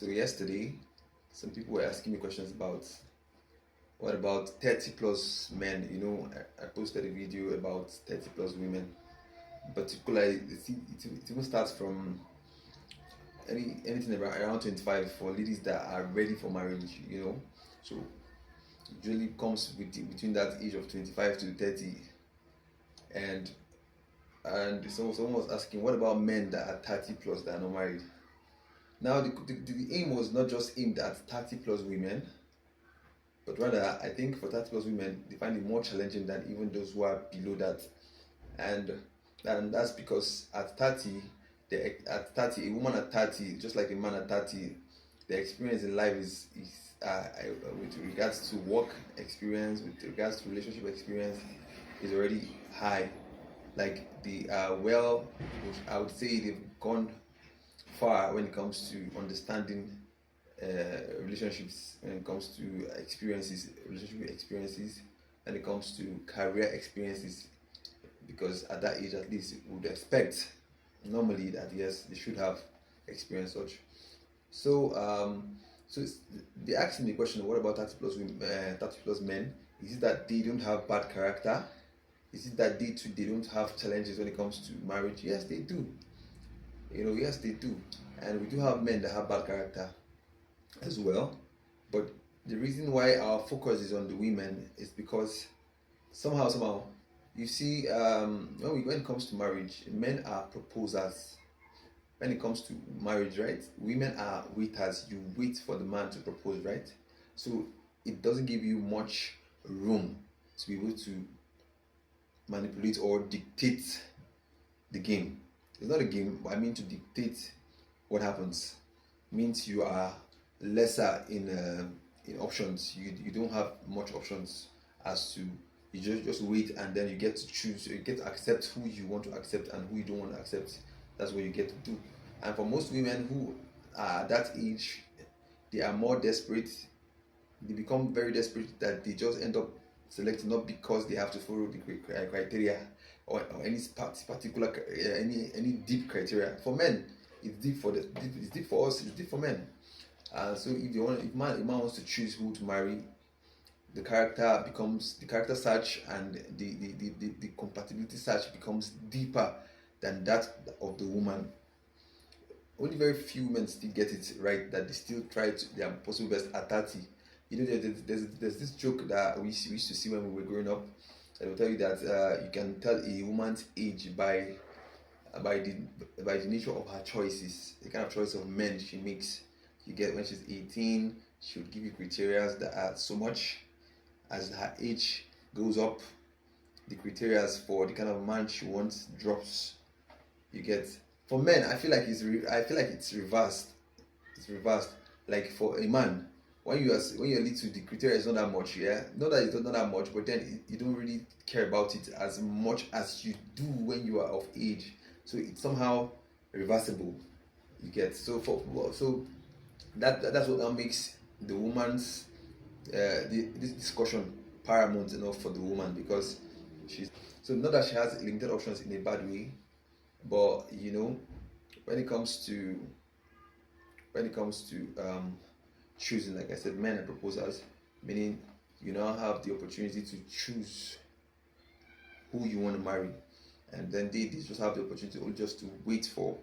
So yesterday, some people were asking me questions about what about 30 plus men. I posted a video about 30 plus women. Particularly, it even starts from anything around 25 for ladies that are ready for marriage. So usually comes between that age of 25 to 30, and so someone was asking, what about men that are 30 plus that are not married? Now the aim was not just aimed at 30 plus women, but rather I think for 30 plus women they find it more challenging than even those who are below that. And that's because at 30, a woman at 30, just like a man at 30, the experience in life is with regards to work experience, with regards to relationship experience, is already high. Like I would say they've gone far when it comes to understanding relationships, when it comes to relationship experiences, when it comes to career experiences, because at that age at least we would expect normally that yes, they should have experienced such. So they asked me the question, what about 30 plus women, 30 plus men? Is it that they don't have bad character? Is it that they don't have challenges when it comes to marriage? Yes, they do. Yes, they do. And we do have men that have bad character as well. But the reason why our focus is on the women is because somehow, you see, when it comes to marriage, men are proposers. When it comes to marriage, right? Women are waiters. You wait for the man to propose, right? So it doesn't give you much room to be able to manipulate or dictate the game. It's not a game, but I mean to dictate what happens. It means you are lesser in options. You don't have much options as to you just wait, and then you get to choose. You get to accept who you want to accept and who you don't want to accept. That's what you get to do. And for most women who are at that age, they are more desperate. They become very desperate that they just end up selecting not because they have to follow the criteria or any particular any deep criteria. For men, it's deep it's deep for us. It's deep for men. So if man wants to choose who to marry, the character search and the compatibility search becomes deeper than that of the woman. Only very few men still get it right, that they still try their possible best at 30. There's this joke that we used to see when we were growing up. I will tell you that you can tell a woman's age by the nature of her choices, the kind of choice of men she makes. You get when she's 18, she would give you criteria that are so much. As her age goes up, the criteria for the kind of man she wants drops. You get, for men, I feel like it's reversed. It's reversed. Like for a man, when you're little, the criteria is not that much. Yeah, not that it's not that much, but then you don't really care about it as much as you do when you are of age. So it's somehow reversible. You get, so that's what that makes the woman's this discussion paramount enough for the woman, because she's, so not that she has limited options in a bad way, but when it comes to choosing, like I said, men are proposers, meaning you now have the opportunity to choose who you want to marry, and then they just have the opportunity just to wait for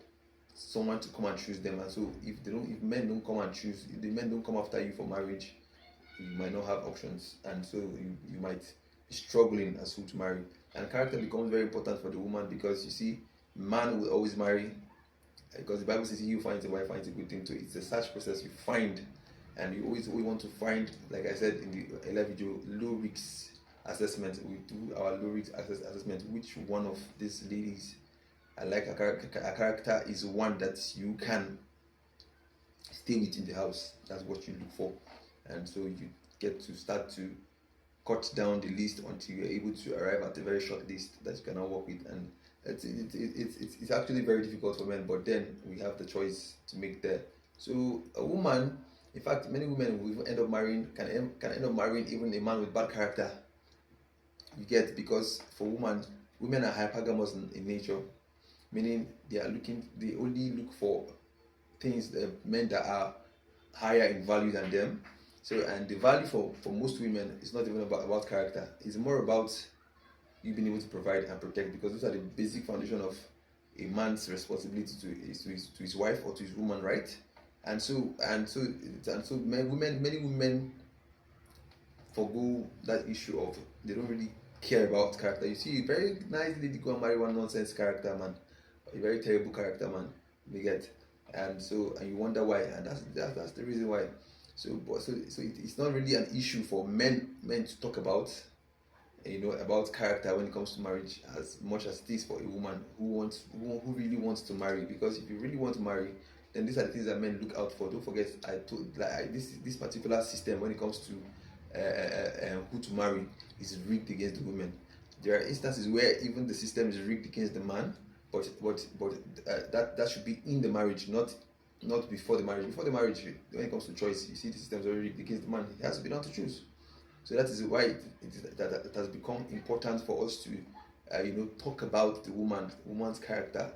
someone to come and choose them. And so if men don't come and choose, if the men don't come after you for marriage, you might not have options, and so you might be struggling as who to marry. And character becomes very important for the woman, because you see, man will always marry because the Bible says he who finds a wife finds a good thing. So it's a search process. You find, and you always want to find, like I said in the earlier video, low risk assessment. We do our low risk assessment. Which one of these ladies, like a character, is one that you can stay with in the house. That's what you look for. And so you get to start to cut down the list until you're able to arrive at a very short list that you can now work with. And it's actually very difficult for men, but then we have the choice to make there. So a woman, in fact, many women will end up marrying, can end up marrying even a man with bad character. You get, because for women are hypergamous in nature, meaning they only look for things, men that are higher in value than them. So, and the value for most women is not even about character. It's more about you being able to provide and protect, because those are the basic foundation of a man's responsibility to his wife or to his woman, right? And so many women forgo that issue of, they don't really care about character. You see a very nice lady go and marry one nonsense character man, a very terrible character man, you get. And you wonder why, and that's the reason why. It's not really an issue for men to talk about, about character when it comes to marriage, as much as it is for a woman who really wants to marry. Because if you really want to marry, then these are the things that men look out for. Don't forget, this particular system when it comes to who to marry is rigged against the women. There are instances where even the system is rigged against the man, but that should be in the marriage, not before the marriage. Before the marriage, when it comes to choice, you see the system is already rigged against the man. He has to be down to choose. So that is why it has become important for us to talk about the woman's character,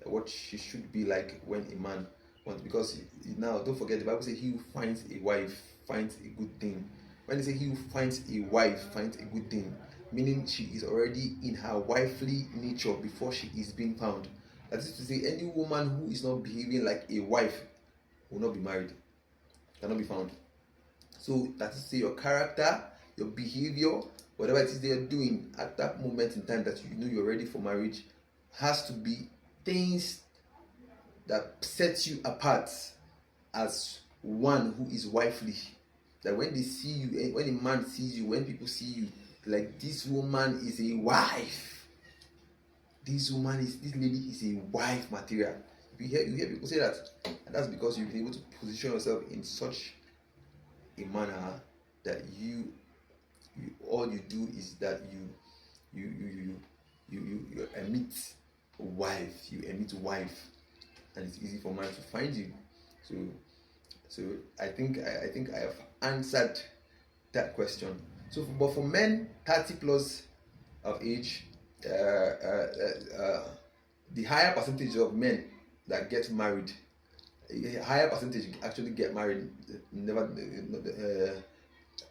what she should be like when a man wants. Because now, don't forget, the Bible says he who finds a wife finds a good thing. When they say he who finds a wife finds a good thing, meaning she is already in her wifely nature before she is being found. That is to say, any woman who is not behaving like a wife will not be married, cannot be found. So that is to say, your character, your behavior, whatever it is they are doing at that moment in time that you're ready for marriage, has to be things that set you apart as one who is wifely. That when they see you, when a man sees you, when people see you, like, this woman is a wife. This lady is a wife material. You hear people say that, and that's because you've been able to position yourself in such a manner that you all you do is that you emit wife, and it's easy for man to find you. So I think I have answered that question. But for men 30 plus of age, the higher percentage of men that get married, a higher percentage actually get married.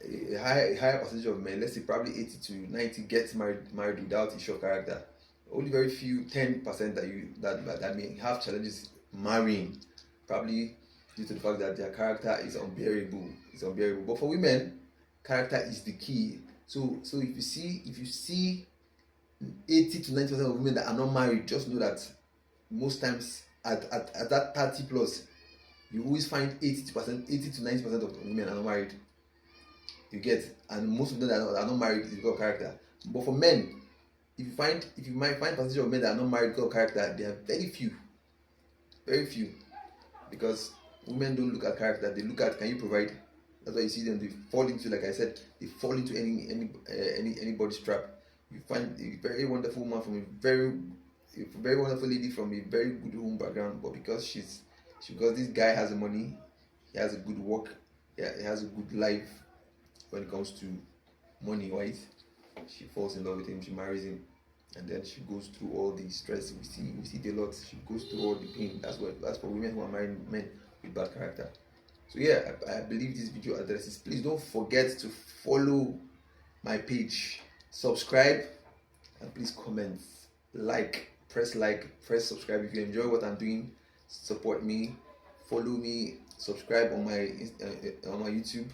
A higher percentage of men, let's say probably 80 to 90, gets married without issue of character. Only very few, 10% that may have challenges marrying, probably due to the fact that their character is unbearable. But for women, character is the key. So if you see 80 to 90% of women that are not married, just know that most times at that 30 plus, you always find 80 to 90% of women are not married. You get, and most of them that are not married is because of character. But for men, if you might find percentage of men that are not married because of character, they are very few, because women don't look at character, they look at, can you provide? That's why you see them, they fall into, like I said, they fall into anybody's trap. You find a very wonderful woman from a very wonderful lady from a very good home background, but because this guy has the money, he has a good work, he has a good life when it comes to money wise, she falls in love with him, she marries him, and then she goes through all the stress. We see it a lot. She goes through all the pain. That's for women who are marrying men with bad character. So yeah, I believe this video addresses. Please don't forget to follow my page, subscribe, and please comment, press subscribe if you enjoy what I'm doing. Support me, follow me, subscribe on my YouTube.